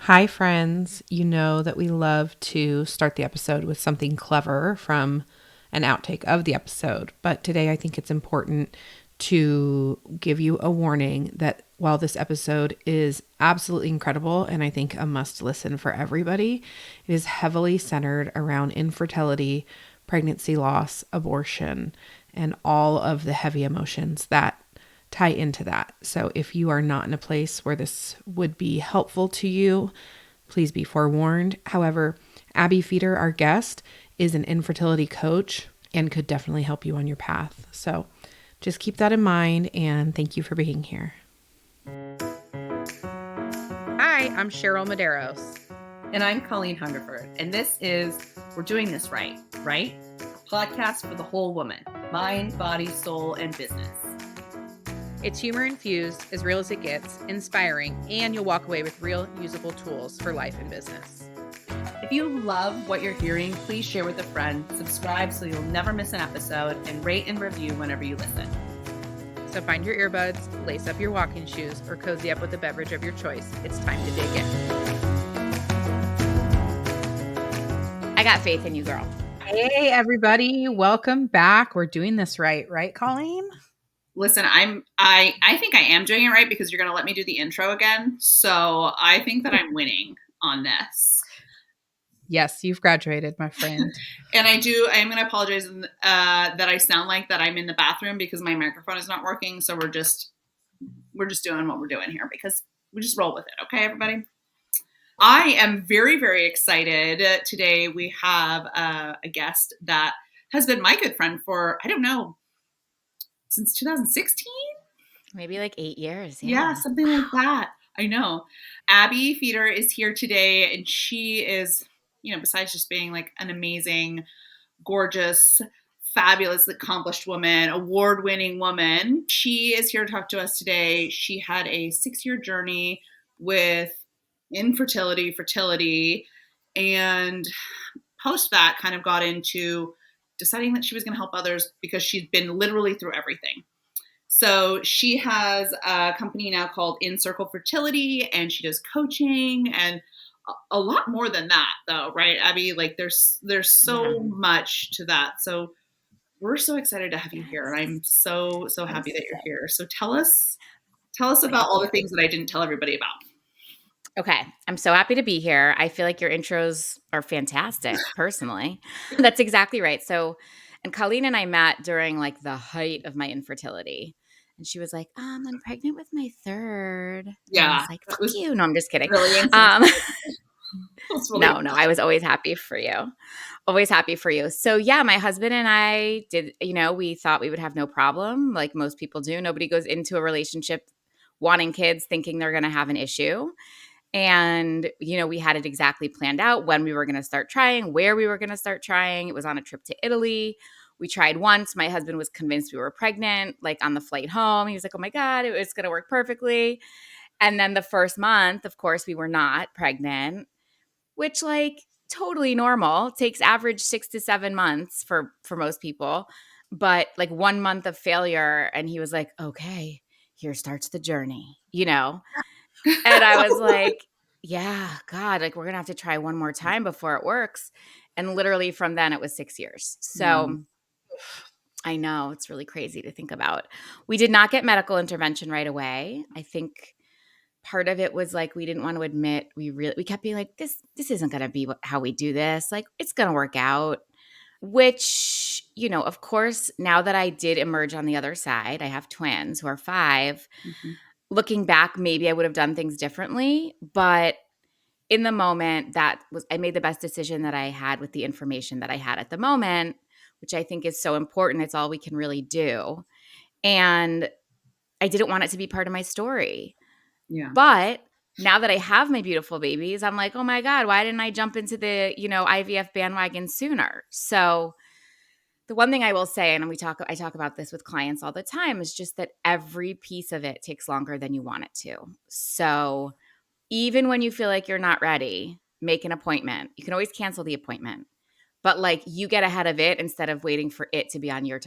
Hi, friends. You know that we love to start the episode with something clever from an outtake of the episode. But today I think it's important to give you a warning that while this episode is absolutely incredible and I think a must listen for everybody, it is heavily centered around infertility, pregnancy loss, abortion, and all of the heavy emotions that tie into that. So if you are not in a place where this would be helpful to you, please be forewarned. However, Abbe Feder, our guest, is an infertility coach and could definitely help you on your path. So just keep that in mind, and thank you for being here. Hi, I'm Cheryl Medeiros. And I'm Colleen Hungerford, and this is We're Doing This Right, right? A podcast for the whole woman, mind, body, soul, and business. It's humor infused, as real as it gets, inspiring, and you'll walk away with real usable tools for life and business. If you love what you're hearing, please share with a friend, subscribe so you'll never miss an episode, and rate and review whenever you listen. So find your earbuds, lace up your walking shoes, or cozy up with a beverage of your choice. It's time to dig in. I got faith in you, girl. Hey, everybody. Welcome back. We're doing this right, Colleen? Listen, I think I am doing it right because you're going to let me do the intro again. So I think that I'm winning on this. Yes, you've graduated, my friend. And I am going to apologize that I sound like that I'm in the bathroom because my microphone is not working. So we're just doing what we're doing here because we just roll with it. Okay, everybody? I am very, very excited. Today we have a guest that has been my good friend for, I don't know, since 2016? Maybe like 8 years. Yeah, something like that. I know. Abbe Feder is here today, and she is, besides just being like an amazing, gorgeous, fabulous, accomplished woman, award-winning woman, she is here to talk to us today. She had a 6-year journey with infertility, fertility, and post that kind of got into deciding that she was going to help others because she'd been literally through everything. So she has a company now called InCircle Fertility, and she does coaching and a lot more than that, though, right, Abby? Like there's so much to that. So we're so excited to have you here, and I'm so happy that you're here. So tell us about all the things that I didn't tell everybody about. Okay. I'm so happy to be here. I feel like your intros are fantastic, personally. That's exactly right. So, and Colleen and I met during like the height of my infertility. And she was like, I'm pregnant with my third. Yeah. And I was like, fuck you. No, I'm just kidding. Really No, I was always happy for you. Always happy for you. So yeah, my husband and I did, we thought we would have no problem, like most people do. Nobody goes into a relationship wanting kids thinking they're going to have an issue. And, we had it exactly planned out when we were going to start trying, where we were going to start trying. It was on a trip to Italy. We tried once. My husband was convinced we were pregnant, like on the flight home. He was like, oh my God, it's going to work perfectly. And then the first month, of course, we were not pregnant, which like totally normal. Takes average 6 to 7 months for most people. But like 1 month of failure. And he was like, okay, here starts the journey, And I was like, yeah, God, like we're going to have to try one more time before it works. And literally from then it was 6 years. So I know it's really crazy to think about. We did not get medical intervention right away. I think part of it was like we didn't want to admit we kept being like, this isn't going to be how we do this. Like it's going to work out, which, of course, now that I did emerge on the other side, I have twins who are 5. Mm-hmm. Looking back, maybe I would have done things differently, but in the moment, I made the best decision that I had with the information that I had at the moment, which I think is so important. It's all we can really do. And I didn't want it to be part of my story. Yeah. But now that I have my beautiful babies, I'm like, oh my God, why didn't I jump into the, IVF bandwagon sooner? So the one thing I will say, and I talk about this with clients all the time, is just that every piece of it takes longer than you want it to. So even when you feel like you're not ready, make an appointment. You can always cancel the appointment, but like you get ahead of it instead of waiting for it to be on your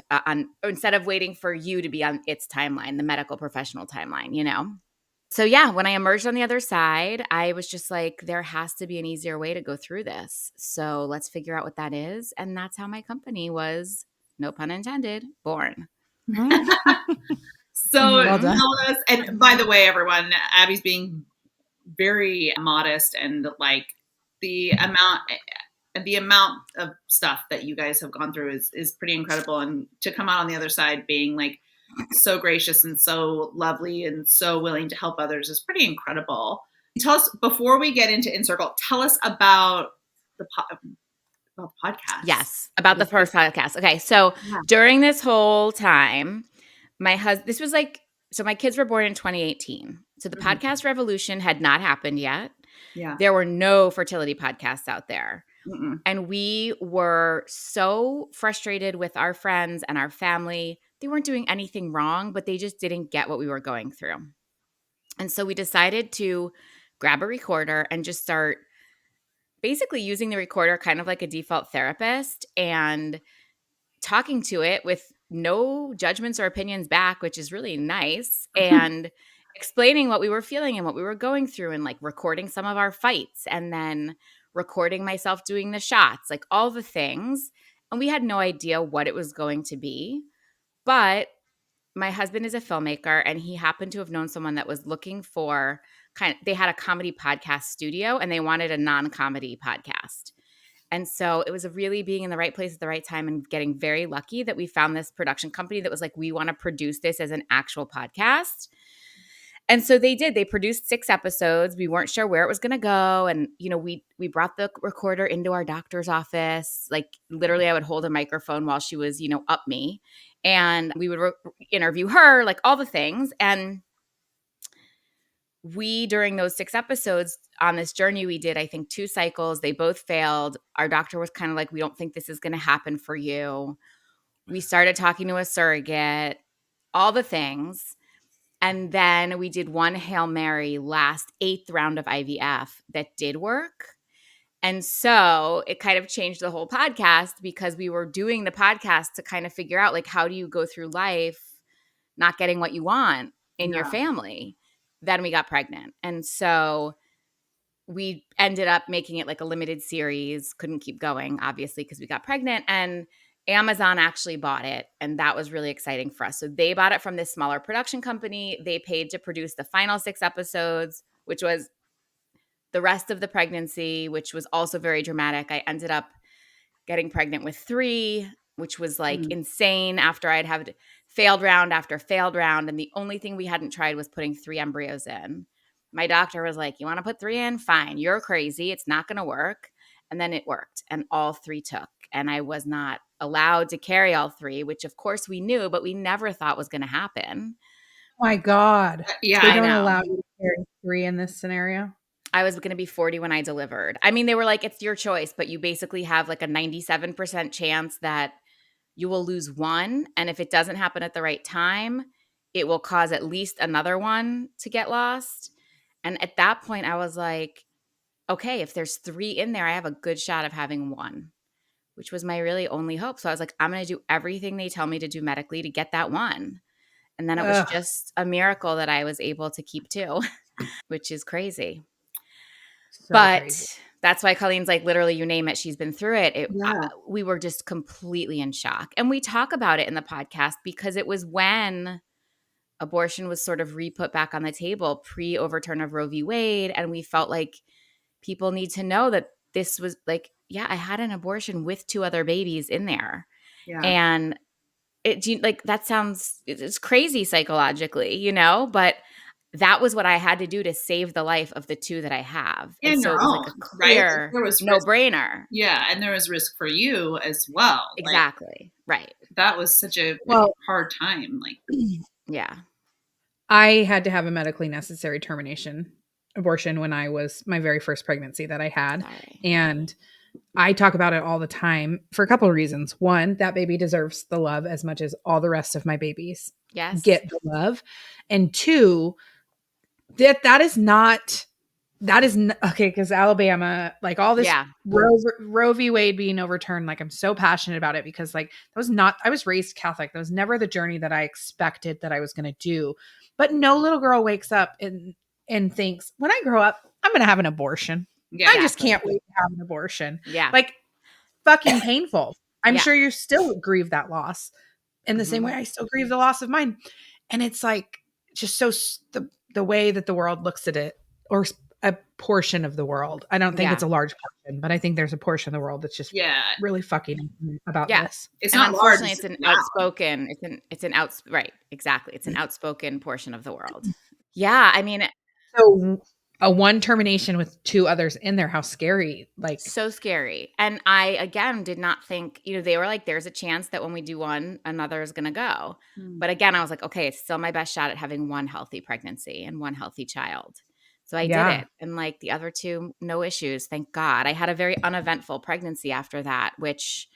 instead of waiting for you to be on its timeline, the medical professional timeline. So yeah, when I emerged on the other side, I was just like, there has to be an easier way to go through this. So let's figure out what that is. And that's how my company was, no pun intended, born. So Well Mhm. done. tell us, and by the way, everyone, Abby's being very modest, and like the amount of stuff that you guys have gone through is pretty incredible, and to come out on the other side being like so gracious and so lovely and so willing to help others is pretty incredible. Tell us, before we get into InCircle, tell us about the podcast. Yes, about the first podcast. Okay, so Yeah. during this whole time, my husband, this was like, so my kids were born in 2018. So the Mhm. podcast revolution had not happened yet. Yeah. There were no fertility podcasts out there. Mm-mm. And we were so frustrated with our friends and our family. They weren't doing anything wrong, but they just didn't get what we were going through. And so we decided to grab a recorder and just start basically using the recorder kind of like a default therapist and talking to it with no judgments or opinions back, which is really nice, and explaining what we were feeling and what we were going through, and like recording some of our fights, and then recording myself doing the shots, like all the things. And we had no idea what it was going to be. But my husband is a filmmaker, and he happened to have known someone that was looking for they had a comedy podcast studio and they wanted a non-comedy podcast. And so it was really being in the right place at the right time and getting very lucky that we found this production company that was like, we want to produce this as an actual podcast. And so they did. They produced 6 episodes. We weren't sure where it was going to go, and we brought the recorder into our doctor's office. Like literally I would hold a microphone while she was, up me, and we would interview her, like all the things. And we, during those 6 episodes on this journey, we did, I think, 2 cycles. They both failed. Our doctor was kind of like, we don't think this is going to happen for you. We started talking to a surrogate, all the things. And then we did one Hail Mary last 8th round of IVF that did work. And so it kind of changed the whole podcast, because we were doing the podcast to kind of figure out, like, how do you go through life not getting what you want in your Yeah. family? Then we got pregnant. And so we ended up making it like a limited series, couldn't keep going, obviously, because we got pregnant. And Amazon actually bought it. And that was really exciting for us. So they bought it from this smaller production company. They paid to produce the final 6 episodes, which was the rest of the pregnancy, which was also very dramatic. I ended up getting pregnant with 3, which was like Mm. insane after I'd had failed round after failed round. And the only thing we hadn't tried was putting 3 embryos in. My doctor was like, you want to put 3 in? Fine. You're crazy. It's not going to work. And then it worked. And all 3 took. And I was not allowed to carry all 3, which of course we knew, but we never thought was going to happen. My God. Yeah. They I don't know. allow you to carry 3 in this scenario? I was going to be 40 when I delivered. I mean, they were like, it's your choice, but you basically have like a 97% chance that you will lose one. And if it doesn't happen at the right time, it will cause at least another one to get lost. And at that point, I was like, okay, if there's 3 in there, I have a good shot of having one, which was my really only hope. So I was like, I'm going to do everything they tell me to do medically to get that one. And then it was Ugh, just a miracle that I was able to keep 2, which is crazy. so crazy. But that's why Colleen's like, literally, you name it, she's been through it. Yeah. We were just completely in shock. And we talk about it in the podcast because it was when abortion was sort of re-put back on the table pre-overturn of Roe v. Wade. And we felt like people need to know that this was like, yeah, I had an abortion with 2 other babies in there. Yeah. And like, that sounds, it's crazy psychologically, but that was what I had to do to save the life of the 2 that I have. And And so your it was like own, a right? Like clear there was risk. no-brainer. Yeah, and there was risk for you as well. Like Exactly. Right. that was such a Well, hard time. Like, Yeah. I had to have a medically necessary termination abortion when I was my very first pregnancy that I had. Sorry. And I talk about it all the time for a couple of reasons. One, that baby deserves the love as much as all the rest of my babies Yes. get the love. And 2, that is not okay, because Alabama, like all this Yeah. Roe v. Wade being overturned, like I'm so passionate about it because like that was not, I was raised Catholic. That was never the journey that I expected that I was going to do. But no little girl wakes up and thinks, when I grow up, I'm going to have an abortion. Yeah. I just can't wait to have an abortion. Yeah. Like, fucking painful. I'm Yeah. sure you still grieve that loss in the same way I still grieve the loss of mine. And it's like just so the way that the world looks at it, or a portion of the world. I don't think Yeah. it's a large portion, but I think there's a portion of the world that's just really fucking about Yeah. this. It's And not large. unfortunately, it's an outspoken. Right. Exactly. It's an outspoken portion of the world. Yeah. I mean, So a one termination with two others in there, how scary. Like, so scary. And I, again, did not think, they were like, there's a chance that when we do one, another is going to go. But again, I was like, okay, it's still my best shot at having one healthy pregnancy and one healthy child. So I did it. And like the other two, no issues. Thank God. I had a very uneventful pregnancy after that, which,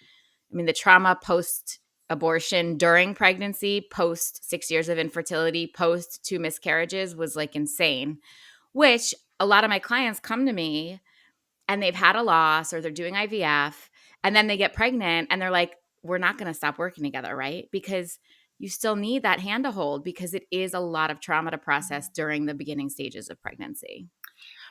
I mean, the trauma post abortion, during pregnancy, post 6 years of infertility, post 2 miscarriages was like insane, which a lot of my clients come to me and they've had a loss or they're doing IVF and then they get pregnant and they're like, we're not going to stop working together, right? Because you still need that hand to hold, because it is a lot of trauma to process during the beginning stages of pregnancy.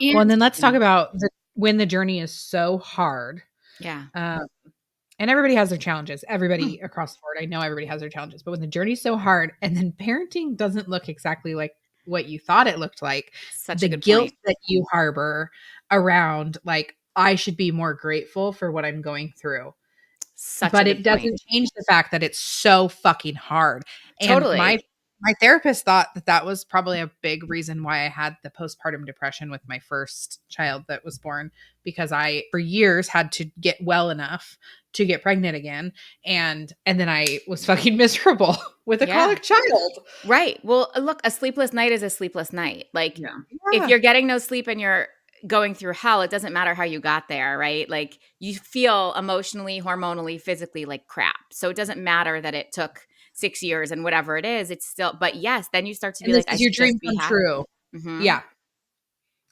Well, and then let's talk about when the journey is so hard. Yeah. And everybody has their challenges. Everybody across the board. I know everybody has their challenges. But when the journey's so hard and then parenting doesn't look exactly like what you thought it looked like, Such the a good guilt point. that you harbor around, like, I should be more grateful for what I'm going through. But it doesn't change the fact that it's so fucking hard. Totally. And my therapist thought that was probably a big reason why I had the postpartum depression with my first child that was born, because I, for years, had to get well enough to get pregnant again. And then I was fucking miserable with a colic child. Right. Well, look, a sleepless night is a sleepless night. Like, if you're getting no sleep and you're going through hell, it doesn't matter how you got there, right? Like, you feel emotionally, hormonally, physically like crap. So it doesn't matter that it took 6 years and whatever it is, it's still, but yes, then you start to be like, I your should dream just be come happy. true. Yeah.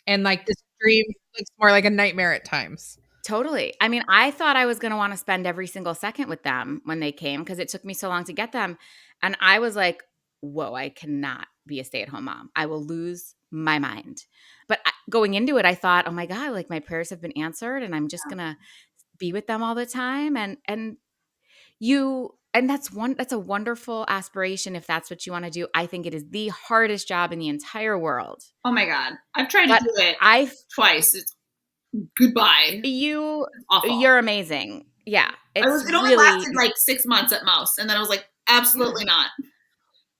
And like, this dream looks more like a nightmare at times. Totally. I mean, I thought I was going to want to spend every single second with them when they came, because it took me so long to get them. And I was like, whoa, I cannot be a stay-at-home mom. I will lose my mind. But going into it, I thought, oh my God, like my prayers have been answered and I'm just going to be with them all the time. And that's a wonderful aspiration if that's what you want to do. I think it is the hardest job in the entire world. Oh my God. I've tried to do it twice. It's goodbye. You're amazing. Yeah. It only lasted like 6 months at most. And then I was like, absolutely not.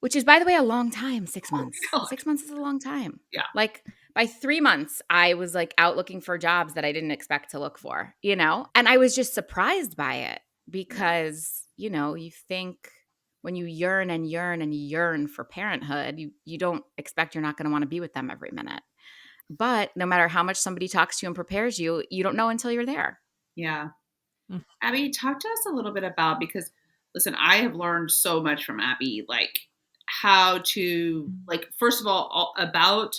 Which is, by the way, a long time, 6 months. Oh 6 months is a long time. Yeah. Like, by 3 months, I was like out looking for jobs that I didn't expect to look for, And I was just surprised by it because, you think when you yearn and yearn and yearn for parenthood, you don't expect you're not going to want to be with them every minute. But no matter how much somebody talks to you and prepares you, you don't know until you're there. Yeah. Abbe, talk to us a little bit about, because listen, I have learned so much from Abbe, like how to, like, first of all about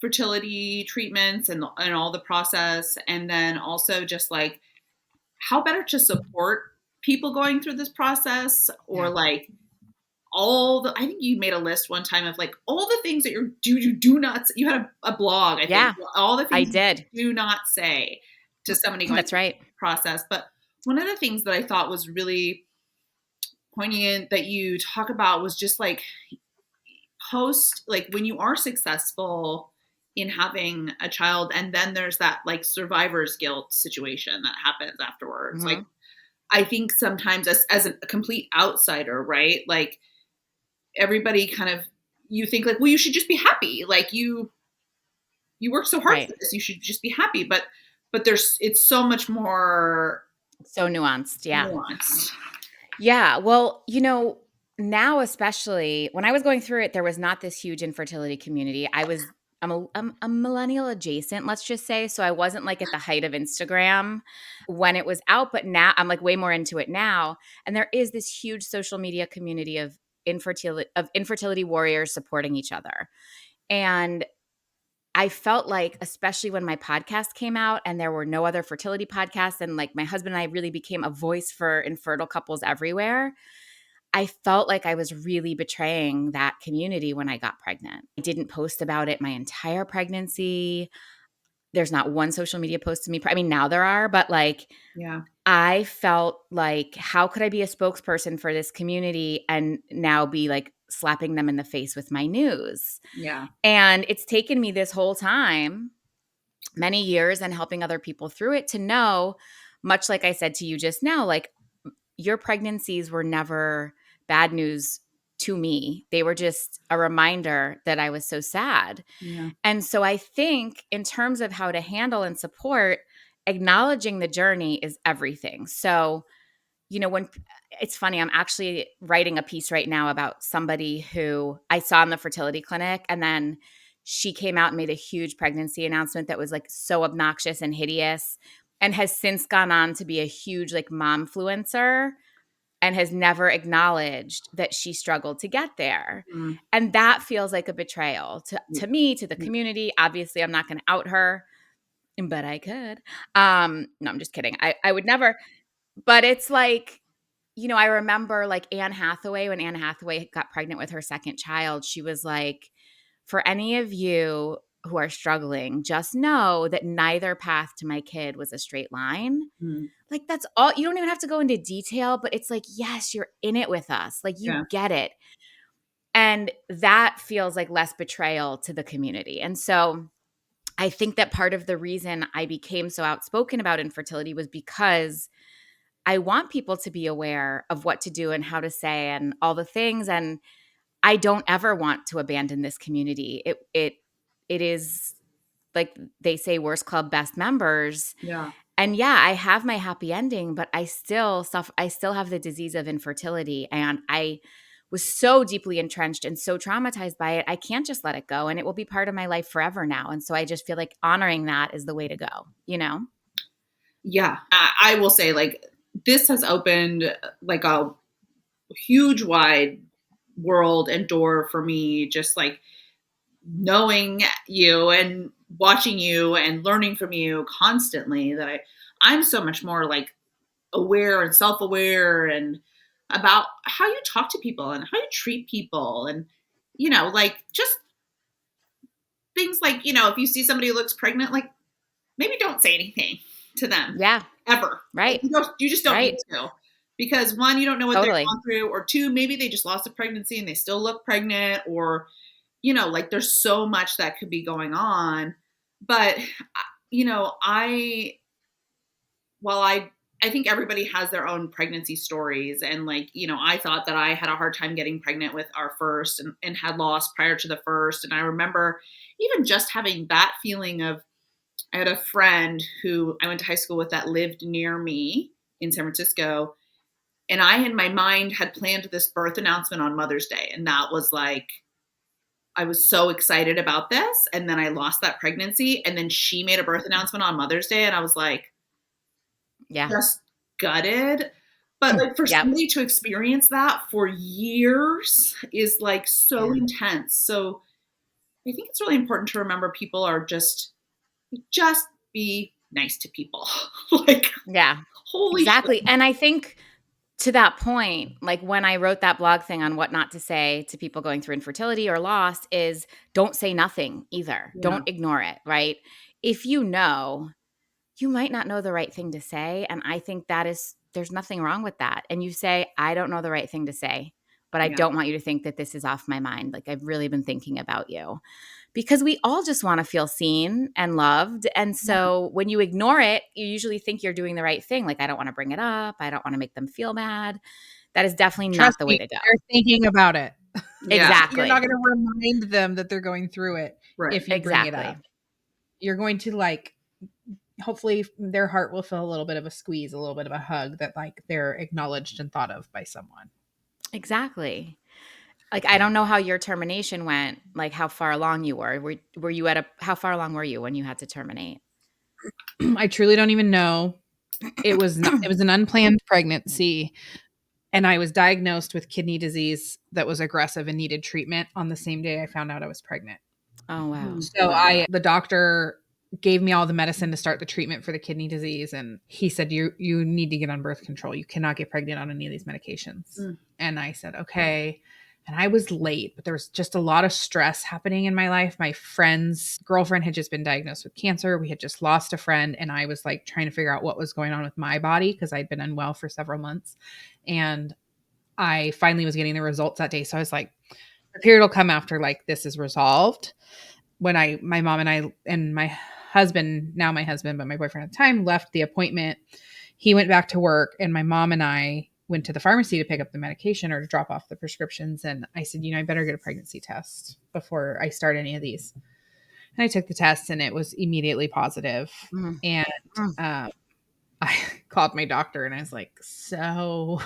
fertility treatments and all the process. And then also just like how better to support people going through this process, or like I think you made a list one time of like all the things that you do not, you had a blog, I think, all the things I did. you do not say to somebody going through the process. But one of the things that I thought was really poignant that you talk about was just like like when you are successful in having a child, and then there's that like survivor's guilt situation that happens afterwards. Like, I think sometimes as a complete outsider, right? Like everybody kind of, you think like, well, you should just be happy. Like you work so hard for this, you should just be happy. But it's so much more. So nuanced. Yeah. Yeah. Well, now, especially when I was going through it, there was not this huge infertility community. I'm a millennial adjacent, let's just say. So I wasn't like at the height of Instagram when it was out, but now I'm like way more into it now. And there is this huge social media community of infertility warriors supporting each other. And I felt like, especially when my podcast came out and there were no other fertility podcasts, and like my husband and I really became a voice for infertile couples everywhere, I felt like I was really betraying that community when I got pregnant. I didn't post about it my entire pregnancy. There's not one social media post to me. I mean, now there are, but like, Yeah. I felt like, how could I be a spokesperson for this community and now be like slapping them in the face with my news? Yeah. And it's taken me this whole time, many years, and helping other people through it to know, much like I said to you just now, like, your pregnancies were never bad news to me. They were just a reminder that I was so sad. Yeah. And so I think in terms of how to handle and support, acknowledging the journey is everything. So, when it's funny, I'm actually writing a piece right now about somebody who I saw in the fertility clinic, and then she came out and made a huge pregnancy announcement that was like so obnoxious and hideous, and has since gone on to be a huge like momfluencer, and has never acknowledged that she struggled to get there. Mm. And that feels like a betrayal to me, to the Yeah. community. Obviously, I'm not going to out her, but I could. No, I'm just kidding. I would never. But it's like, I remember like Anne Hathaway, when Anne Hathaway got pregnant with her second child, she was like, for any of you who are struggling, just know that neither path to my kid was a straight line. Mm. Like, that's all. You don't even have to go into detail, but it's like, yes, you're in it with us. Like, you Yeah. get it. And that feels like less betrayal to the community. And so I think that part of the reason I became so outspoken about infertility was because I want people to be aware of what to do and how to say and all the things. And I don't ever want to abandon this community. It is, like they say, worst club, best members. Yeah. And yeah, I have my happy ending, but I still have the disease of infertility, and I was so deeply entrenched and so traumatized by it. I can't just let it go, and it will be part of my life forever now. And so I just feel like honoring that is the way to go, Yeah. I will say, like, this has opened like a huge wide world and door for me, just like knowing you and watching you and learning from you constantly, that I'm so much more like aware and self-aware and about how you talk to people and how you treat people, and like just things like, if you see somebody who looks pregnant, like maybe don't say anything to them Yeah. ever. Right. Like, you just don't Right. need to, because one, you don't know what they've Totally. gone through, or two, maybe they just lost a pregnancy and they still look pregnant, or like there's so much that could be going on. But I while I think everybody has their own pregnancy stories, and like, I thought that I had a hard time getting pregnant with our first, and had lost prior to the first. And I remember even just having that feeling of, I had a friend who I went to high school with that lived near me in San Francisco. And I, in my mind, had planned this birth announcement on Mother's Day. And that was like, I was so excited about this. And then I lost that pregnancy. And then she made a birth announcement on Mother's Day. And I was like, Yeah. just gutted. But like, for Yep. somebody to experience that for years is like so Yeah. intense. So I think it's really important to remember people are just be nice to people. Like, Yeah. holy Exactly. shit. And I think, to that point, like when I wrote that blog thing on what not to say to people going through infertility or loss, is don't say nothing either. Yeah. Don't ignore it, right? If you know, you might not know the right thing to say. And I think there's nothing wrong with that. And you say, I don't know the right thing to say, but I Yeah. don't want you to think that this is off my mind. Like, I've really been thinking about you. Because we all just want to feel seen and loved. And so when you ignore it, you usually think you're doing the right thing. Like, I don't want to bring it up. I don't want to make them feel bad. That is definitely not Trust the way me, to go. they're thinking about it. Yeah. You're Exactly. not going to remind them that they're going through it Right. if you bring it up. Exactly. You're going to, like, hopefully their heart will feel a little bit of a squeeze, a little bit of a hug, that like they're acknowledged and thought of by someone. Exactly. Like, I don't know how your termination went, like how far along you were. Were you how far along were you when you had to terminate? I truly don't even know. It was an unplanned pregnancy, and I was diagnosed with kidney disease that was aggressive and needed treatment on the same day I found out I was pregnant. Oh, wow. So the doctor gave me all the medicine to start the treatment for the kidney disease, and he said, you need to get on birth control. You cannot get pregnant on any of these medications. And I said, okay. And I was late, but there was just a lot of stress happening in my life. My friend's girlfriend had just been diagnosed with cancer. We had just lost a friend. And I was like trying to figure out what was going on with my body because I'd been unwell for several months. And I finally was getting the results that day. So I was like, the period will come after like this is resolved. When my mom and I and my husband, now my husband, but my boyfriend at the time, left the appointment, he went back to work and my mom and I went to the pharmacy to pick up the medication or to drop off the prescriptions. And I said, I better get a pregnancy test before I start any of these. And I took the test and it was immediately positive. Mm. And I called my doctor and I was like, so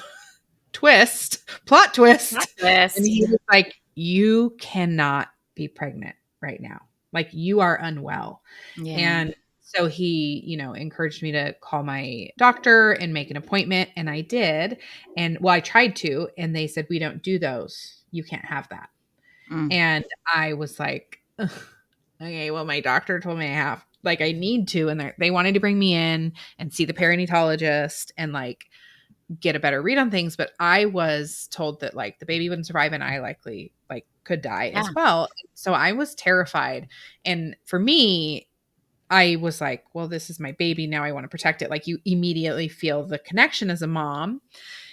plot twist. And he was like, you cannot be pregnant right now. Like you are unwell. Yeah. And so he, encouraged me to call my doctor and make an appointment. And I did. And I tried to, and they said, we don't do those. You can't have that. And I was like, ugh, okay, well, my doctor told me I need to. And they wanted to bring me in and see the perinatologist and like get a better read on things. But I was told that like the baby wouldn't survive and I likely like could die as well. So I was terrified. And for me, I was like, well, this is my baby. Now I want to protect it. Like you immediately feel the connection as a mom.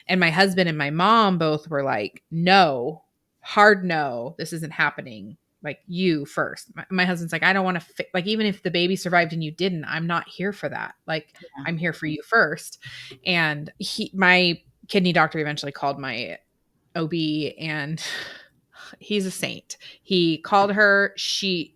And my husband and my mom both were like, no, hard no, this isn't happening. Like you first. My husband's like, I don't want to like, even if the baby survived and you didn't, I'm not here for that. Like I'm here for you first. And my kidney doctor eventually called my OB and he's a saint. He called her.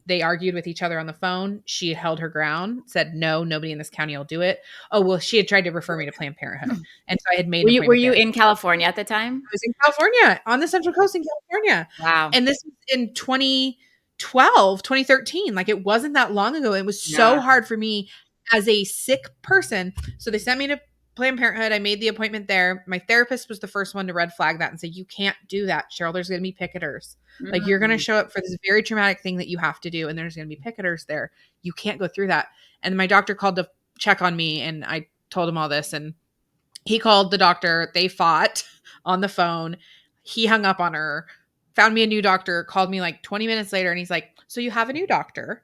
They argued with each other on the phone. She held her ground, said, no, nobody in this county will do it. Oh, well, she had tried to refer me to Planned Parenthood. And so I had made an appointment. Were you in California at the time? I was in California, on the Central Coast in California. Wow. And this was in 2013. Like it wasn't that long ago. It was so hard for me as a sick person. So they sent me to Planned Parenthood. I made the appointment there. My therapist was the first one to red flag that and say, you can't do that, Cheryl. There's going to be picketers. Like you're going to show up for this very traumatic thing that you have to do. And there's going to be picketers there. You can't go through that. And my doctor called to check on me. And I told him all this. And he called the doctor. They fought on the phone. He hung up on her, found me a new doctor, called me like 20 minutes later. And he's like, so you have a new doctor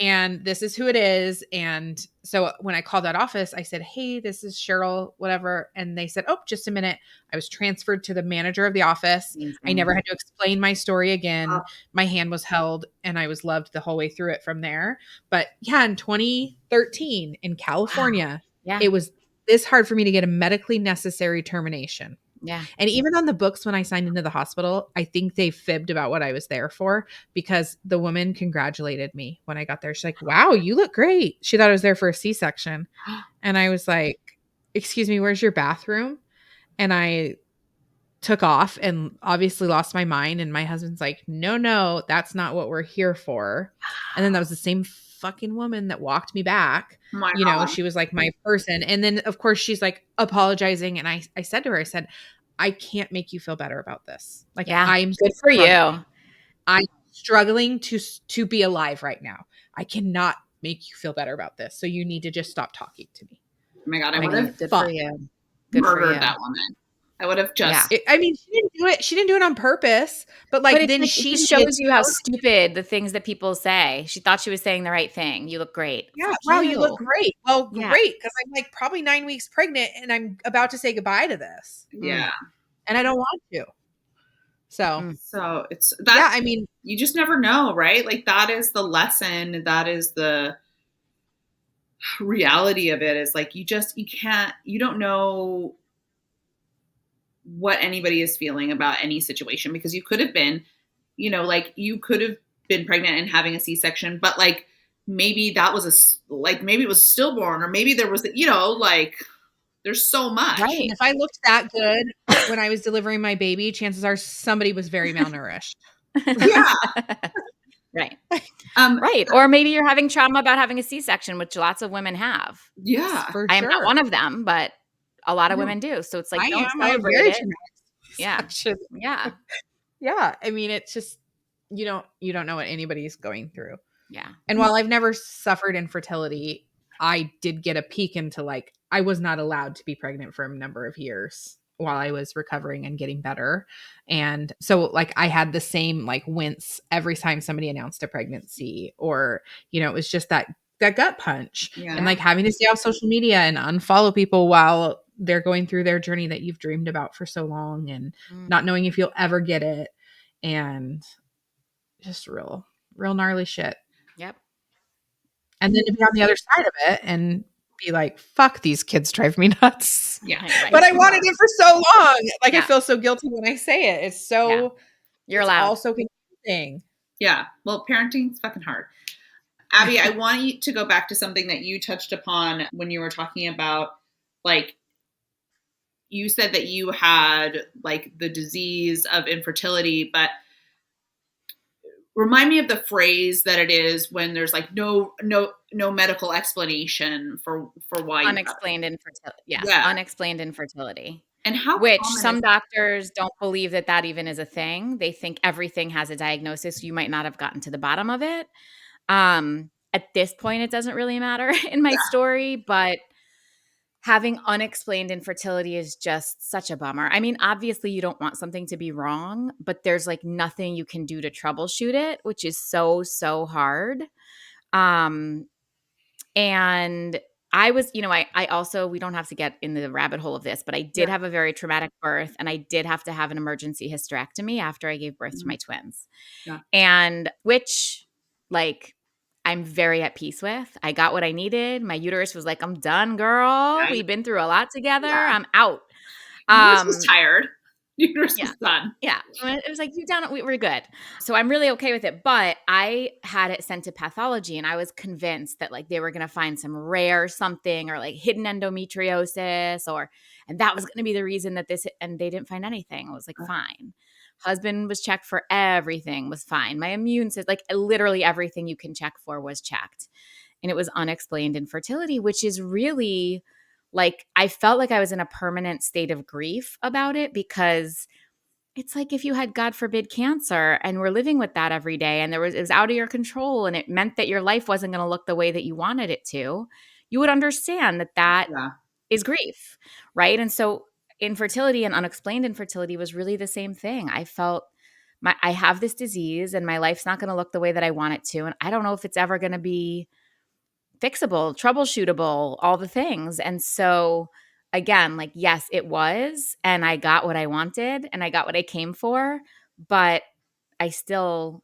and this is who it is. And so when I called that office, I said, hey, this is Cheryl, whatever. And they said, oh, just a minute. I was transferred to the manager of the office. I never had to explain my story again. My hand was held and I was loved the whole way through it from there. But yeah, in 2013 in California, it was this hard for me to get a medically necessary termination. Yeah. And even on the books, when I signed into the hospital, I think they fibbed about what I was there for because the woman congratulated me when I got there. She's like, wow, you look great. She thought I was there for a C-section. And I was like, excuse me, where's your bathroom? And I took off and obviously lost my mind. And my husband's like, no, that's not what we're here for. And then that was the same fucking woman that walked me back. She was like my person. And then of course she's like apologizing. And I said to her, I said, I can't make you feel better about this. Like I'm good for you. I'm struggling to be alive right now. I cannot make you feel better about this. So you need to just stop talking to me. Oh my God. I would have good for you. murdered that woman. I would have just. She didn't do it. She didn't do it on purpose. But then she shows you how stupid the things that people say. She thought she was saying the right thing. You look great. Yeah. Wow. You look great. Well, great. Because I'm like probably 9 weeks pregnant and I'm about to say goodbye to this. Yeah. And I don't want to. So it's that. Yeah. I mean, you just never know, right? Like that is the lesson. That is the reality of it is like, you don't know what anybody is feeling about any situation because you could have been, you could have been pregnant and having a C-section, but like, maybe that was maybe it was stillborn or maybe there was, there's so much. Right. If I looked that good when I was delivering my baby, chances are somebody was very malnourished. Yeah. Right. Right. Or maybe you're having trauma about having a C-section, which lots of women have. Yeah. For I sure. am not one of them, but a lot of women do. So it's like, don't celebrate it. Yeah. Yeah. Yeah. I mean, it's just, you don't know what anybody's going through. Yeah. And while I've never suffered infertility, I did get a peek into I was not allowed to be pregnant for a number of years while I was recovering and getting better. And so like I had the same like wince every time somebody announced a pregnancy, or, it was just that gut punch. And Yeah. like having to stay off social media and unfollow people while they're going through their journey that you've dreamed about for so long, and not knowing if you'll ever get it, and just real gnarly shit. Yep. And then to be on the other side of it and be like, fuck, these kids drive me nuts. Yeah. Right. But I wanted it for so long. Like, I Yeah. feel so guilty when I say it. It's so, You're it's allowed. all so confusing. Yeah. Well, parenting's fucking hard. Abbe, I want you to go back to something that you touched upon when you were talking about, like, you said that you had like the disease of infertility, but remind me of the phrase that it is when there's like no medical explanation for why you have it. Unexplained infertility. Yeah. Yeah. Unexplained infertility. And how Which common some is doctors don't believe that even is a thing. They think everything has a diagnosis. You might not have gotten to the bottom of it. At this point, it doesn't really matter in my story, but having unexplained infertility is just such a bummer. I mean, obviously, you don't want something to be wrong, but there's like nothing you can do to troubleshoot it, which is so, so hard. Um, and I was, I also, we don't have to get in the rabbit hole of this, but I did have a very traumatic birth, and I did have to have an emergency hysterectomy after I gave birth to my twins. Yeah. And which, like, I'm very at peace with. I got what I needed. My uterus was like, I'm done, girl. Yeah. We've been through a lot together. Yeah. I'm out. Uterus was tired. Uterus Yeah. was done. Yeah. It was like, you done it. We're good. So I'm really okay with it. But I had it sent to pathology, and I was convinced that like they were going to find some rare something, or like hidden endometriosis, and that was going to be the reason that and they didn't find anything. I was like, fine. Husband was checked for everything, was fine. My immune system, like literally everything you can check for was checked. And it was unexplained infertility, which is really like, I felt like I was in a permanent state of grief about it, because it's like if you had, God forbid, cancer and were living with that every day, and it was out of your control, and it meant that your life wasn't going to look the way that you wanted it to, you would understand that Yeah. is grief, right? And so infertility and unexplained infertility was really the same thing. I felt I have this disease, and my life's not going to look the way that I want it to, and I don't know if it's ever going to be fixable, troubleshootable, all the things. And so again, like, yes, it was, and I got what I wanted, and I got what I came for, but I still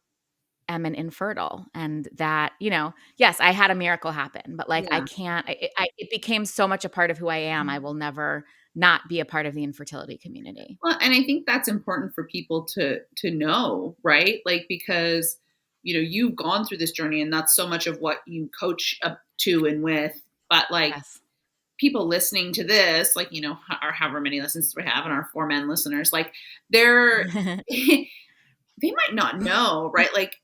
am an infertile. And that, yes, I had a miracle happen, but like, I Yeah. can't, it became so much a part of who I am. I will never not be a part of the infertility community. Well, and I think that's important for people to know, right? Like, because you've gone through this journey, and that's so much of what you coach up to and with. But like, Yes. people listening to this, like, or however many listens we have, and our 4 men listeners, like, they're they might not know, right? Like,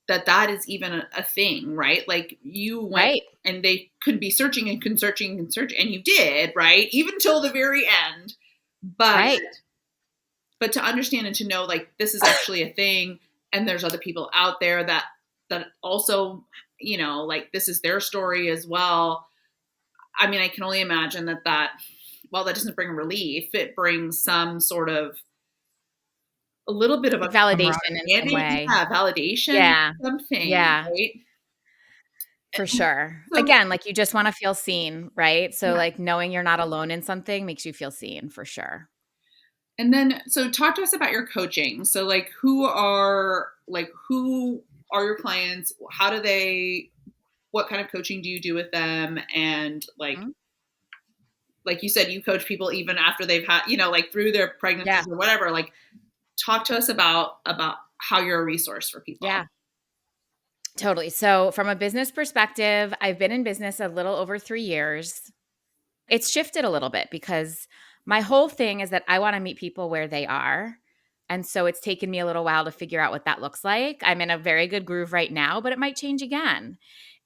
that is even a thing, right? Like, you went, Right. and they could be searching and searching and searching, and you did, right? Even till the very end. But Right. but to understand and to know, like, this is actually a thing, and there's other people out there that also, like, this is their story as well. I mean, I can only imagine that while that doesn't bring relief, it brings some sort of a little bit of a Validation in some way. yeah, validation, Yeah. something, Yeah. right? For sure. So, Again, like, you just wanna feel seen, right? So, yeah. like, knowing you're not alone in something makes you feel seen, for sure. And then, so talk to us about your coaching. So, like, who are your clients? How do they? What kind of coaching do you do with them? And Mhm. like you said, you coach people even after they've had, like, through their pregnancies Yeah. or whatever. Like, talk to us about how you're a resource for people. Yeah. Totally. So, from a business perspective, I've been in business a little over 3 years. It's shifted a little bit, because my whole thing is that I wanna meet people where they are, and so it's taken me a little while to figure out what that looks like. I'm in a very good groove right now, but it might change again.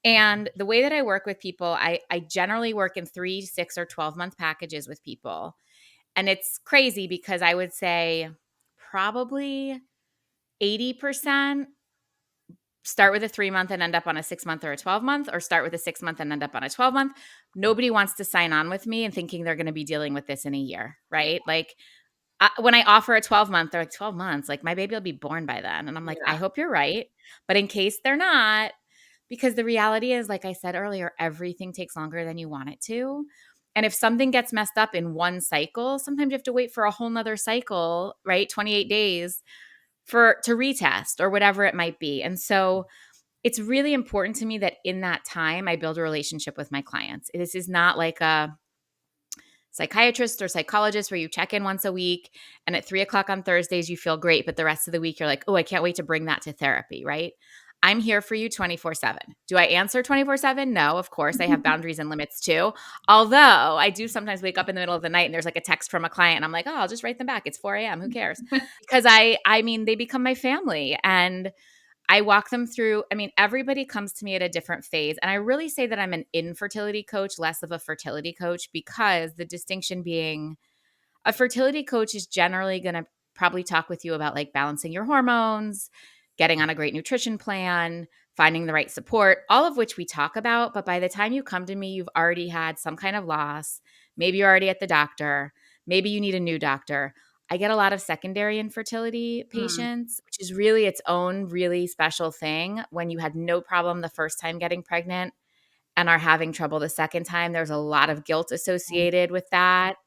And the way that I work with people, I generally work in 3, 6, or 12-month packages with people. And it's crazy, because I would say probably 80% start with a 3-month and end up on a 6-month or a 12-month, or start with a 6-month and end up on a 12-month. Nobody wants to sign on with me and thinking they're going to be dealing with this in a year, right? Like when I offer a 12-month, they're like, 12 months, like my baby will be born by then. And I'm like, I Yeah. hope you're right. But in case they're not, because the reality is, like I said earlier, everything takes longer than you want it to. And if something gets messed up in one cycle, sometimes you have to wait for a whole nother cycle, right? 28 days to retest or whatever it might be. And so it's really important to me that in that time, I build a relationship with my clients. This is not like a psychiatrist or psychologist where you check in once a week and at 3:00 on Thursdays, you feel great. But the rest of the week, you're like, oh, I can't wait to bring that to therapy, right? I'm here for you 24/7. Do I answer 24/7? No, of course. I have boundaries and limits too. Although I do sometimes wake up in the middle of the night and there's like a text from a client and I'm like, oh, I'll just write them back. It's 4 a.m. Who cares? Because I mean, they become my family and I walk them through. I mean, everybody comes to me at a different phase. And I really say that I'm an infertility coach, less of a fertility coach, because the distinction being a fertility coach is generally going to probably talk with you about like balancing your hormones, getting on a great nutrition plan, finding the right support, all of which we talk about. But by the time you come to me, you've already had some kind of loss. Maybe you're already at the doctor. Maybe you need a new doctor. I get a lot of secondary infertility Mm. patients, which is really its own really special thing. When you had no problem the first time getting pregnant and are having trouble the second time, there's a lot of guilt associated with that.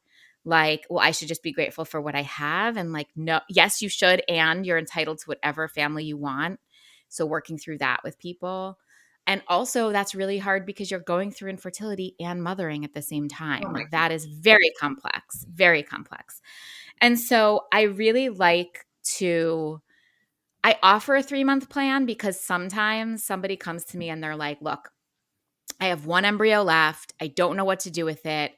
Like, well, I should just be grateful for what I have. And like, no, yes, you should. And you're entitled to whatever family you want. So working through that with people. And also that's really hard because you're going through infertility and mothering at the same Oh time. my Like that is very complex, very complex. And so I really like I offer a 3-month plan because sometimes somebody comes to me and they're like, look, I have one embryo left. I don't know what to do with it.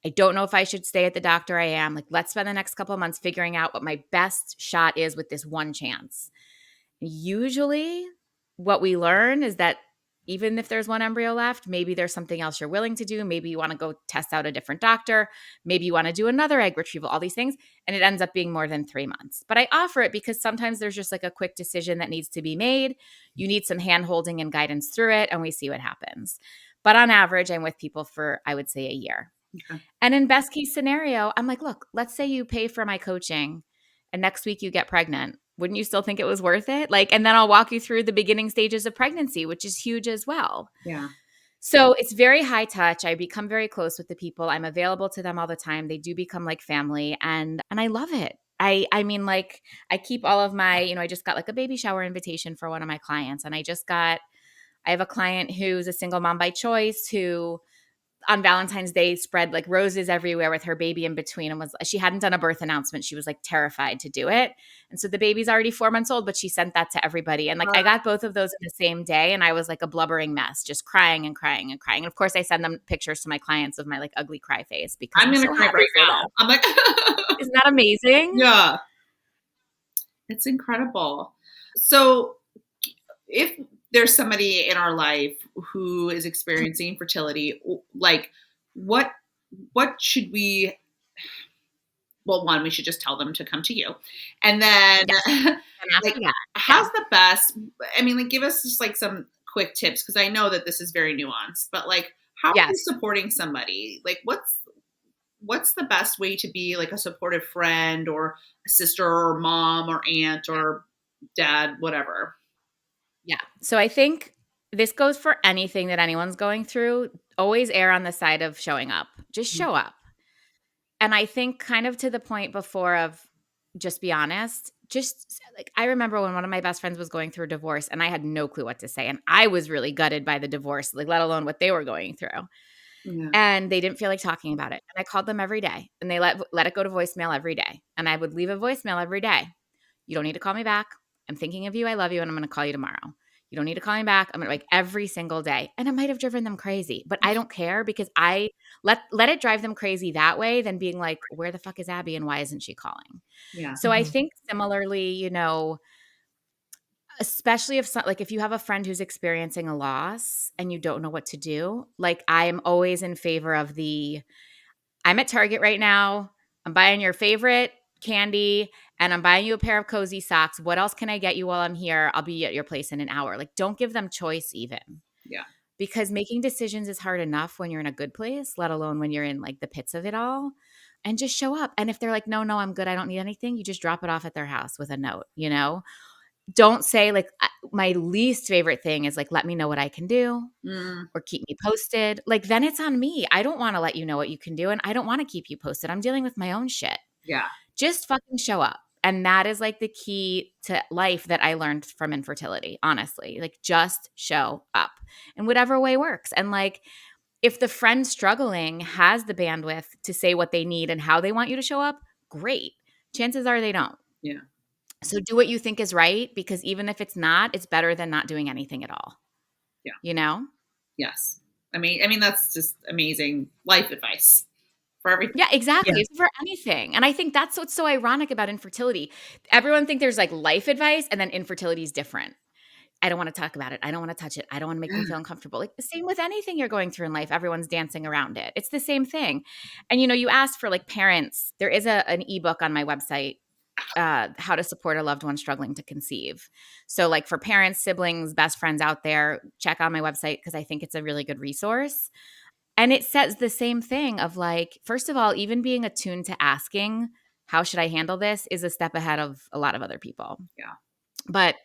I don't know if I should stay at the doctor I am. Like, let's spend the next couple of months figuring out what my best shot is with this one chance. Usually, what we learn is that even if there's one embryo left, maybe there's something else you're willing to do. Maybe you want to go test out a different doctor. Maybe you want to do another egg retrieval, all these things. And it ends up being more than 3 months. But I offer it because sometimes there's just like a quick decision that needs to be made. You need some hand holding and guidance through it, and we see what happens. But on average, I'm with people for, I would say, a year. God. And in best case scenario, I'm like, look, let's say you pay for my coaching and next week you get pregnant. Wouldn't you still think it was worth it? Like, and then I'll walk you through the beginning stages of pregnancy, which is huge as well. Yeah. So it's very high touch. I become very close with the people. I'm available to them all the time. They do become like family and I love it. I mean, like I keep all of my, I just got like a baby shower invitation for one of my clients. And I have a client who's a single mom by choice who on Valentine's Day spread like roses everywhere with her baby in between and she hadn't done a birth announcement. She was like terrified to do it. And so the baby's already 4 months old, but she sent that to everybody. And like I got both of those in the same day and I was like a blubbering mess, just crying and crying and crying. And of course I send them pictures to my clients of my like ugly cry face because I'm I'm gonna so cry happy right for now. them. I'm like, Isn't that amazing? yeah, it's incredible. So if there's somebody in our life who is experiencing fertility, like what should we, well, one, we should just tell them to come to you. And then Yes. And after like that, how's the best, I mean, like give us just like some quick tips because I know that this is very nuanced, but like how are you yes. supporting somebody? Like what's the best way to be like a supportive friend or a sister or mom or aunt or dad, whatever? Yeah. So I think this goes for anything that anyone's going through. Always err on the side of showing up. Just show up. And I think kind of to the point before of just be honest, just like I remember when one of my best friends was going through a divorce and I had no clue what to say. And I was really gutted by the divorce, like let alone what they were going through. Yeah. And they didn't feel like talking about it. And I called them every day and they let it go to voicemail every day. And I would leave a voicemail every day. You don't need to call me back. I'm thinking of you. I love you. And I'm going to call you tomorrow. You don't need to call me back. I'm going to like every single day. And it might have driven them crazy, but I don't care because I let it drive them crazy that way than being like, where the fuck is Abby and why isn't she calling? Yeah. So I think similarly, especially if you have a friend who's experiencing a loss and you don't know what to do, like I'm always in favor of I'm at Target right now. I'm buying your favorite candy, and I'm buying you a pair of cozy socks. What else can I get you while I'm here? I'll be at your place in an hour. Like, don't give them choice even. Yeah. Because making decisions is hard enough when you're in a good place, let alone when you're in like the pits of it all. And just show up. And if they're like, no, I'm good, I don't need anything, you just drop it off at their house with a note, you know? Don't say like, my least favorite thing is like, let me know what I can do or keep me posted. Like, then it's on me. I don't want to let you know what you can do. And I don't want to keep you posted. I'm dealing with my own shit. Yeah. Just fucking show up. And that is like the key to life that I learned from infertility, honestly. Like, just show up in whatever way works. And like, if the friend struggling has the bandwidth to say what they need and how they want you to show up, great. Chances are they don't. Yeah. So do what you think is right, because even if it's not, it's better than not doing anything at all. Yeah. You know? Yes. I mean, that's just amazing life advice for everything. Yeah, exactly. Yeah. It's for anything. And I think that's what's so ironic about infertility. Everyone think there's like life advice and then infertility is different. I don't want to talk about it. I don't want to touch it. I don't want to make them feel uncomfortable. Like the same with anything you're going through in life. Everyone's dancing around it. It's the same thing. And you asked for like parents. There is an ebook on my website, how to support a loved one struggling to conceive. So like for parents, siblings, best friends out there, check out my website because I think it's a really good resource. And it says the same thing of like, first of all, even being attuned to asking, how should I handle this, is a step ahead of a lot of other people. Yeah. But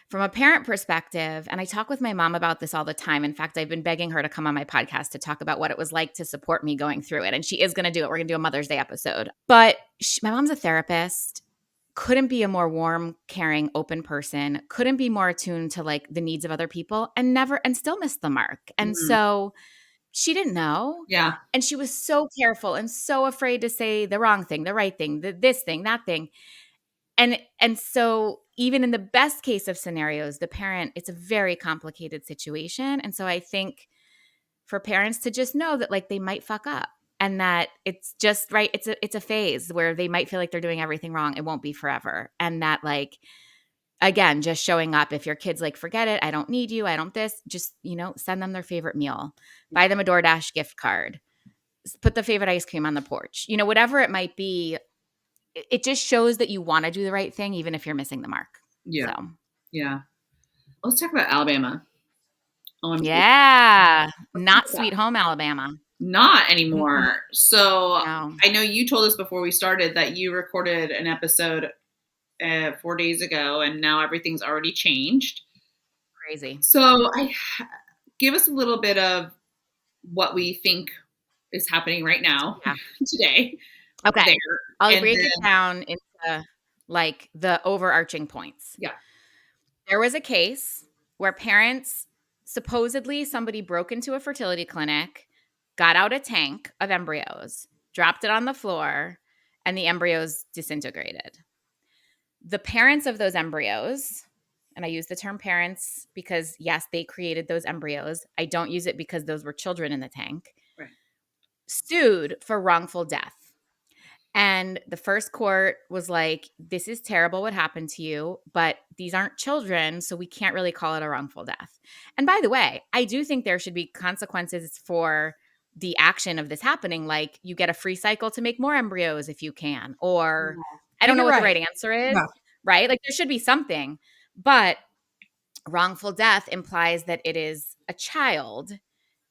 from a parent perspective, and I talk with my mom about this all the time. In fact, I've been begging her to come on my podcast to talk about what it was like to support me going through it. And she is going to do it. We're going to do a Mother's Day episode. But my mom's a therapist, couldn't be a more warm, caring, open person, couldn't be more attuned to like the needs of other people, and still missed the mark. And so she didn't know. Yeah. And she was so careful and so afraid to say the wrong thing, the right thing, this thing, that thing. And so even in the best case of scenarios, the parent, it's a very complicated situation. And so I think for parents to just know that like they might fuck up and that it's just right. It's a phase where they might feel like they're doing everything wrong. It won't be forever. And that like, again, just showing up. If your kid's like, forget it, I don't need you, I don't this, just, send them their favorite meal, buy them a DoorDash gift card, put the favorite ice cream on the porch, whatever it might be. It just shows that you want to do the right thing, even if you're missing the mark. Yeah. So. Yeah. Let's talk about Alabama. OMG. Yeah. Not Sweet Home Alabama. Not anymore. So No. I know you told us before we started that you recorded an episode 4 days ago, and now everything's already changed. Crazy. So give us a little bit of what we think is happening right now, today. Okay. There. I'll break it down into like the overarching points. Yeah. There was a case where parents, supposedly somebody broke into a fertility clinic, got out a tank of embryos, dropped it on the floor, and the embryos disintegrated. The parents of those embryos, and I use the term parents because, yes, they created those embryos. I don't use it because those were children in the tank. Right. Sued for wrongful death. And the first court was like, this is terrible what happened to you, but these aren't children, so we can't really call it a wrongful death. And by the way, I do think there should be consequences for the action of this happening. Like you get a free cycle to make more embryos if you can, or I don't know what the right answer is, right? Like there should be something, but wrongful death implies that it is a child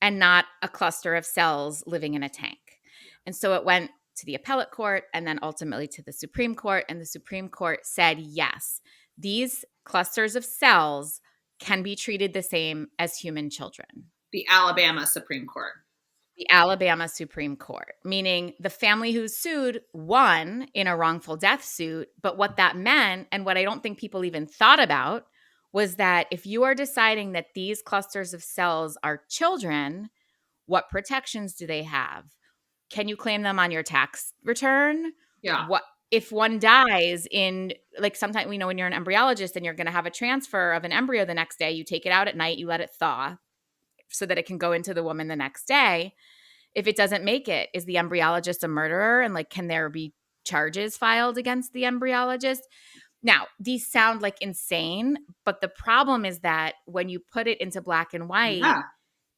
and not a cluster of cells living in a tank. And so it went to the appellate court and then ultimately to the Supreme Court. And the Supreme Court said, yes, these clusters of cells can be treated the same as human children. The Alabama Supreme Court. The Alabama Supreme Court, meaning the family who sued won in a wrongful death suit. But what that meant, and what I don't think people even thought about, was that if you are deciding that these clusters of cells are children, what protections do they have? Can you claim them on your tax return? Yeah. What if one dies in, like sometimes we know when you're an embryologist and you're going to have a transfer of an embryo the next day, you take it out at night, you let it thaw so that it can go into the woman the next day. If it doesn't make it, is the embryologist a murderer? And like, can there be charges filed against the embryologist? Now, these sound like insane, but the problem is that when you put it into black and white,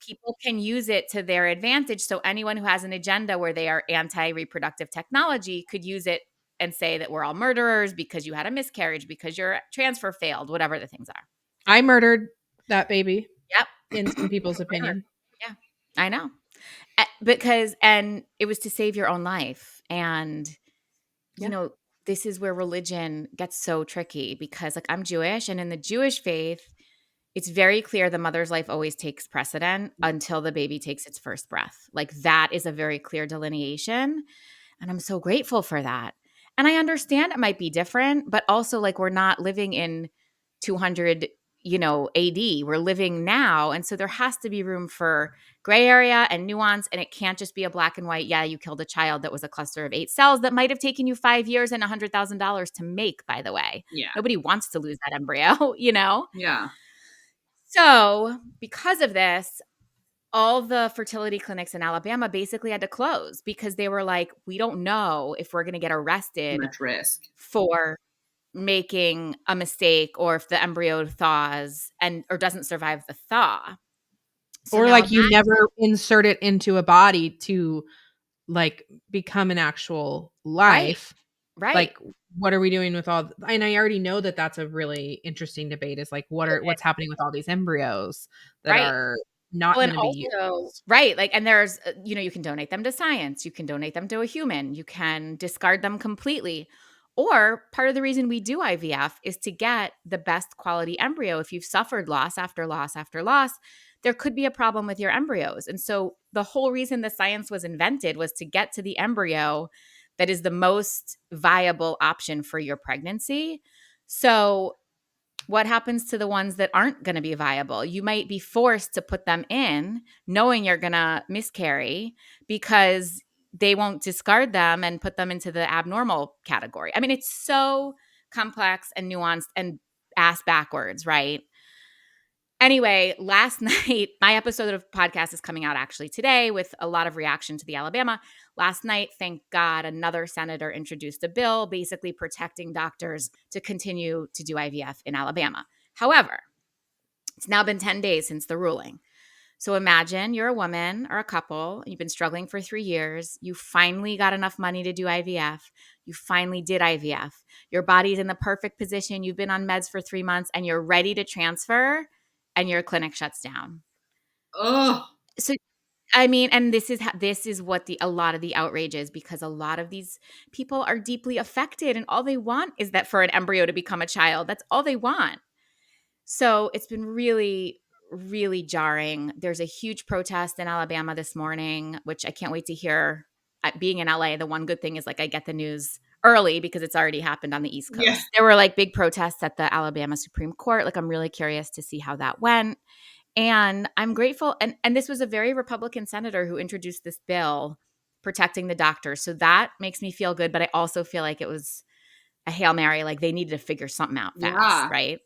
people can use it to their advantage. So anyone who has an agenda where they are anti-reproductive technology could use it and say that we're all murderers because you had a miscarriage, because your transfer failed, whatever the things are. I murdered that baby. Yep. In some people's opinion. Yeah, I know. And it was to save your own life. And, you know, this is where religion gets so tricky because, like, I'm Jewish, and in the Jewish faith, it's very clear the mother's life always takes precedent until the baby takes its first breath. Like, that is a very clear delineation. And I'm so grateful for that. And I understand it might be different, but also, like, we're not living in 200, AD. We're living now. And so there has to be room for gray area and nuance. And it can't just be a black and white, yeah, you killed a child that was a cluster of 8 cells that might have taken you 5 years and $100,000 to make, by the way. Yeah. Nobody wants to lose that embryo, Yeah. So because of this, all the fertility clinics in Alabama basically had to close because they were like, we don't know if we're going to get arrested Much risk for making a mistake, or if the embryo thaws or doesn't survive the thaw. So or like you never insert it into a body to like become an actual life. Right. Like, what are we doing with all? And I already know that that's a really interesting debate. Is like, what's happening with all these embryos that are not going to be used? Right. Like, and there's, you can donate them to science. You can donate them to a human. You can discard them completely. Or part of the reason we do IVF is to get the best quality embryo. If you've suffered loss after loss after loss, there could be a problem with your embryos. And so the whole reason the science was invented was to get to the embryo that is the most viable option for your pregnancy. So what happens to the ones that aren't going to be viable? You might be forced to put them in knowing you're going to miscarry because they won't discard them and put them into the abnormal category. I mean, it's so complex and nuanced and ass backwards, right? Anyway, last night, my episode of podcast is coming out actually today with a lot of reaction to the Alabama. Last night, thank God, another senator introduced a bill basically protecting doctors to continue to do IVF in Alabama. However, it's now been 10 days since the ruling. So imagine you're a woman or a couple, you've been struggling for 3 years, you finally got enough money to do IVF, you finally did IVF, your body's in the perfect position, you've been on meds for 3 months, and you're ready to transfer, and your clinic shuts down. Oh. So, I mean, and this is what a lot of the outrage is, because a lot of these people are deeply affected, and all they want is that for an embryo to become a child. That's all they want. So it's been really, really jarring. There's a huge protest in Alabama this morning, which I can't wait to hear. Being in LA, the one good thing is, like, I get the news early because it's already happened on the East Coast. Yeah. There were like big protests at the Alabama Supreme Court. Like, I'm really curious to see how that went. And I'm grateful. And this was a very Republican senator who introduced this bill protecting the doctors. So that makes me feel good. But I also feel like it was a Hail Mary. Like, they needed to figure something out fast, right?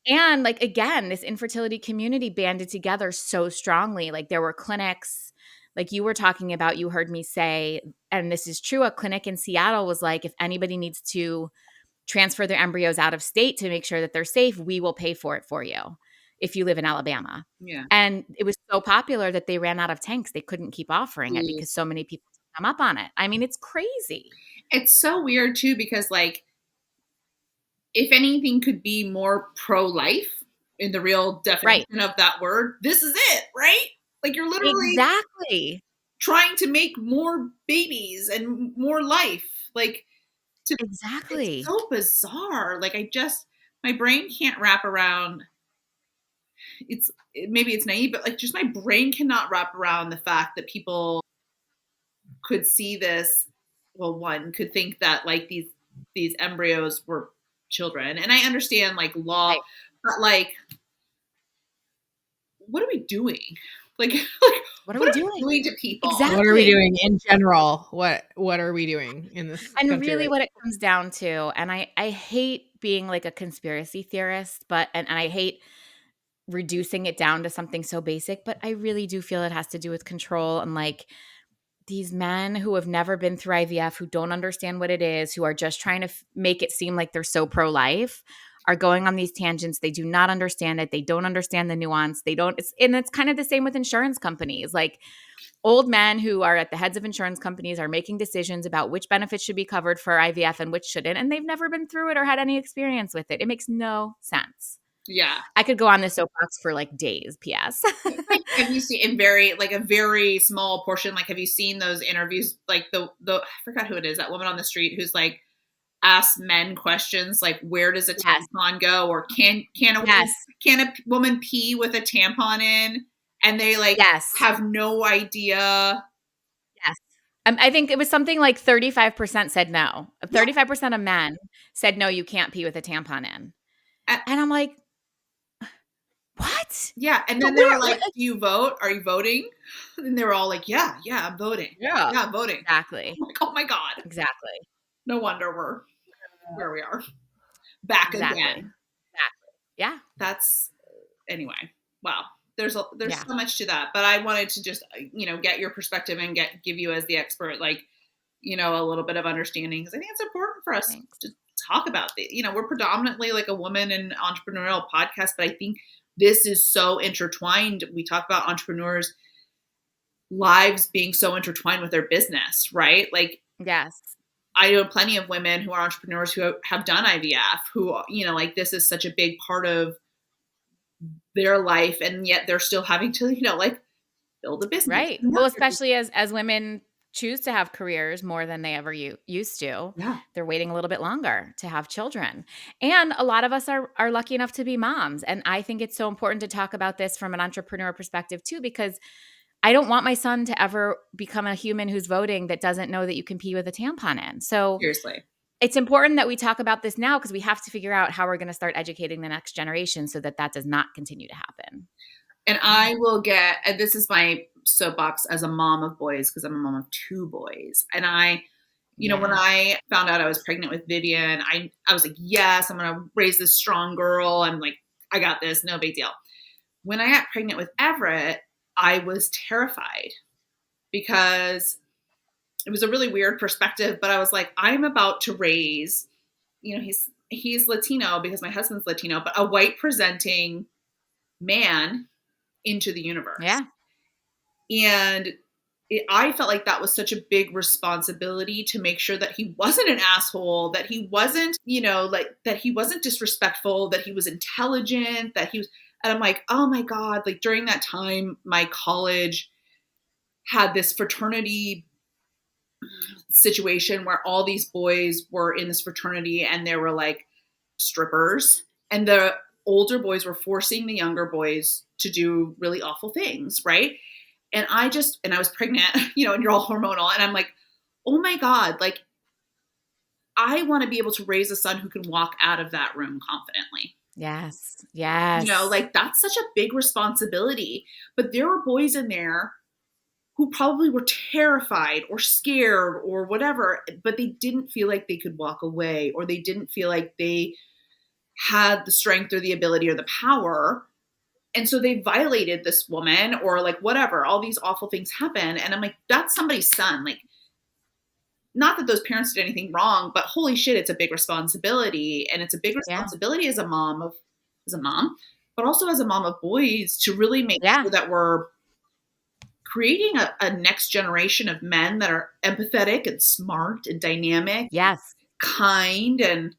And, like, again, this infertility community banded together so strongly. Like, there were clinics, like you were talking about, you heard me say, and this is true, a clinic in Seattle was like, if anybody needs to transfer their embryos out of state to make sure that they're safe, we will pay for it for you if you live in Alabama. Yeah. And it was so popular that they ran out of tanks. They couldn't keep offering it because so many people come up on it. I mean, it's crazy. It's so weird too, because, like, if anything could be more pro-life in the real definition of that word, this is it, right? Like, you're literally trying to make more babies and more life. Like, it's so bizarre. Like, my brain can't wrap around. Maybe it's naive, but, like, just my brain cannot wrap around the fact that people could see this. Well, one could think that, like, these embryos were children, and I understand, like, law, but, like, what are we doing? Like what are we doing to people? Exactly. What are we doing in general? What are we doing in this and country? Really, what it comes down to, and I hate being like a conspiracy theorist, but and I hate reducing it down to something so basic, but I really do feel it has to do with control. And, like, these men who have never been through IVF, who don't understand what it is, who are just trying to make it seem like they're so pro-life, are going on these tangents. They do not understand it. They don't understand the nuance. And it's kind of the same with insurance companies. Like old men who are at the heads of insurance companies are making decisions about which benefits should be covered for IVF and which shouldn't. And they've never been through it or had any experience with it. It makes no sense. Yeah. I could go on this soapbox for like days, PS. Like, have you seen a very small portion, like have you seen those interviews, like the I forgot who it is, that woman on the street who's like asks men questions like where does a tampon go, or can a woman pee with a tampon in, and they like have no idea. Yes. I think it was something like 35% said no. 35% of men said no, you can't pee with a tampon in. And I'm like, what? Yeah. And then they were like, do you vote? Are you voting? And they were all like, yeah, I'm voting. Yeah, I'm voting. Exactly. I'm like, oh my God. Exactly. No wonder we're where we are. Back again. Exactly. Yeah. That's anyway. Wow. There's so much to that, but I wanted to just, get your perspective and give you as the expert, like, a little bit of understanding, because I think it's important for us to talk about it. We're predominantly like a woman and entrepreneurial podcast, but I think this is so intertwined. We talk about entrepreneurs' lives being so intertwined with their business, right? Like, yes. I know plenty of women who are entrepreneurs who have done IVF, who, like this is such a big part of their life, and yet they're still having to, like build a business. Right. Well, especially as women choose to have careers more than they ever used to. Yeah. They're waiting a little bit longer to have children. And a lot of us are lucky enough to be moms. And I think it's so important to talk about this from an entrepreneur perspective too, because I don't want my son to ever become a human who's voting that doesn't know that you can pee with a tampon in. So seriously, it's important that we talk about this now, because we have to figure out how we're going to start educating the next generation so that does not continue to happen. And I will and this is my soapbox as a mom of boys, because I'm a mom of 2 boys. And when I found out I was pregnant with Vivian, I was like, yes, I'm going to raise this strong girl. I'm like, I got this, no big deal. When I got pregnant with Everett, I was terrified, because it was a really weird perspective, but I was like, I'm about to raise, he's Latino because my husband's Latino, but a white presenting man into the universe. Yeah. And I felt like that was such a big responsibility to make sure that he wasn't an asshole, that he wasn't, that he wasn't disrespectful, that he was intelligent, and I'm like, oh my God, like during that time, my college had this fraternity situation where all these boys were in this fraternity and they were like strippers, and the older boys were forcing the younger boys to do really awful things, right? And I was pregnant, and you're all hormonal, and I'm like, oh my God, like I want to be able to raise a son who can walk out of that room confidently. Yes. Yes. Like that's such a big responsibility. But there were boys in there who probably were terrified or scared or whatever, but they didn't feel like they could walk away, or they didn't feel like they had the strength or the ability or the power. And so they violated this woman, or like whatever, all these awful things happen. And I'm like, that's somebody's son. Like, not that those parents did anything wrong, but holy shit, it's a big responsibility. And it's a big responsibility as a mom, but also as a mom of boys, to really make sure that we're creating a next generation of men that are empathetic and smart and dynamic. Yes. Kind and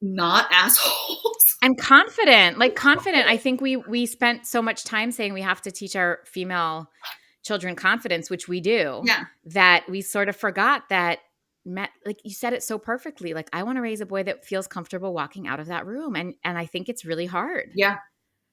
not assholes. And confident. I think we spent so much time saying we have to teach our female children confidence, which we do, that we sort of forgot that, like you said it so perfectly, like I want to raise a boy that feels comfortable walking out of that room. And I think it's really hard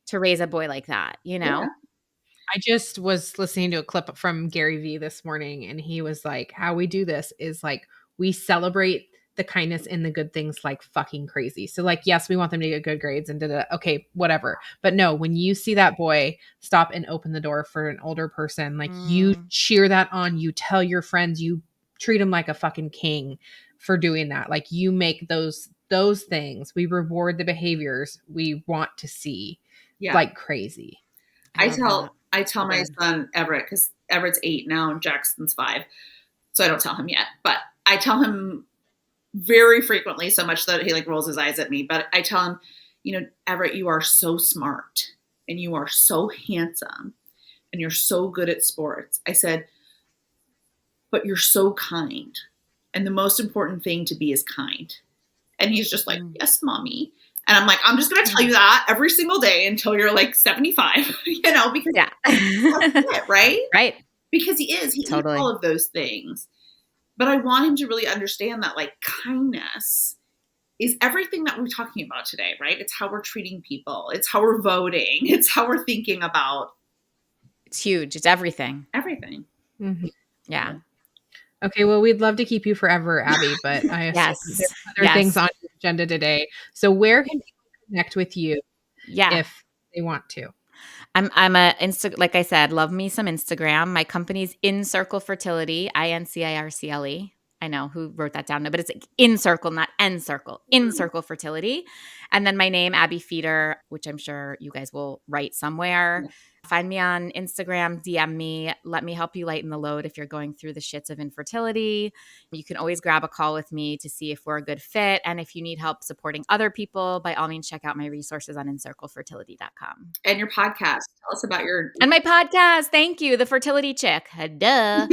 to raise a boy like that, I just was listening to a clip from Gary Vee this morning, and he was like, how we do this is like, we celebrate the kindness and the good things like fucking crazy. So like, yes, we want them to get good grades and okay, whatever. But no, when you see that boy stop and open the door for an older person, like you cheer that on, you tell your friends, you treat him like a fucking king for doing that. Like you make those things, we reward the behaviors we want to see like crazy. I tell my son Everett, because Everett's 8 now and Jackson's 5. So I don't tell him yet, but I tell him very frequently, so much that he like rolls his eyes at me. But I tell him, you know, Everett, you are so smart and you are so handsome and you're so good at sports. I said, but you're so kind. And the most important thing to be is kind. And he's just like, yes, mommy. And I'm like, I'm just going to tell you that every single day until you're like 75, you know, because that's it, right? Right. Because he is Totally. all of those things. But I want him to really understand that like kindness is everything that we're talking about today, right? It's how we're treating people. It's how we're voting. It's how we're thinking about. It's huge. It's everything. Everything. Mm-hmm. Yeah. Okay, well, we'd love to keep you forever, Abbe, but I assume there's other things on your agenda today. So where can people connect with you if they want to? I'm like I said, love me some Instagram. My company's InCircle Fertility, INCIRCLE. I know who wrote that down, but it's like InCircle, not EnCircle. InCircle Fertility. And then my name, Abbe Feder, which I'm sure you guys will write somewhere. Yeah. Find me on Instagram, DM me. Let me help you lighten the load if you're going through the shits of infertility. You can always grab a call with me to see if we're a good fit. And if you need help supporting other people, by all means, check out my resources on InCircleFertility.com. And your podcast. Tell us about your... And my podcast. Thank you. The Fertility Chick. Duh.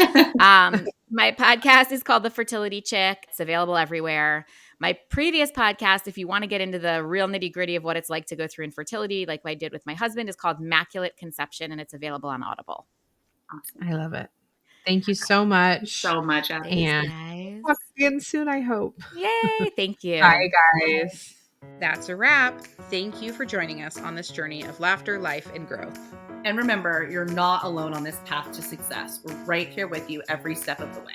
My podcast is called The Fertility Chick. It's available everywhere. My previous podcast, if you want to get into the real nitty-gritty of what it's like to go through infertility, like I did with my husband, is called Immaculate Conception, and it's available on Audible. Awesome. I love it. Thank you so much. Thank you so much, Abbe. And talk again soon, I hope. Yay. Thank you. Bye, guys. That's a wrap. Thank you for joining us on this journey of laughter, life, and growth. And remember, you're not alone on this path to success. We're right here with you every step of the way.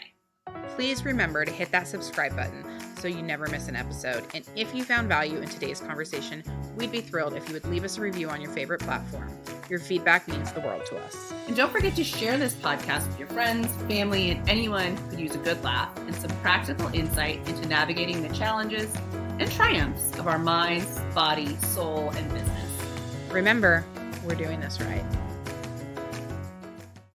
Please remember to hit that subscribe button so you never miss an episode. And if you found value in today's conversation, we'd be thrilled if you would leave us a review on your favorite platform. Your feedback means the world to us. And don't forget to share this podcast with your friends, family, and anyone who could use a good laugh and some practical insight into navigating the challenges and triumphs of our minds, body, soul, and business. Remember, we're doing this right.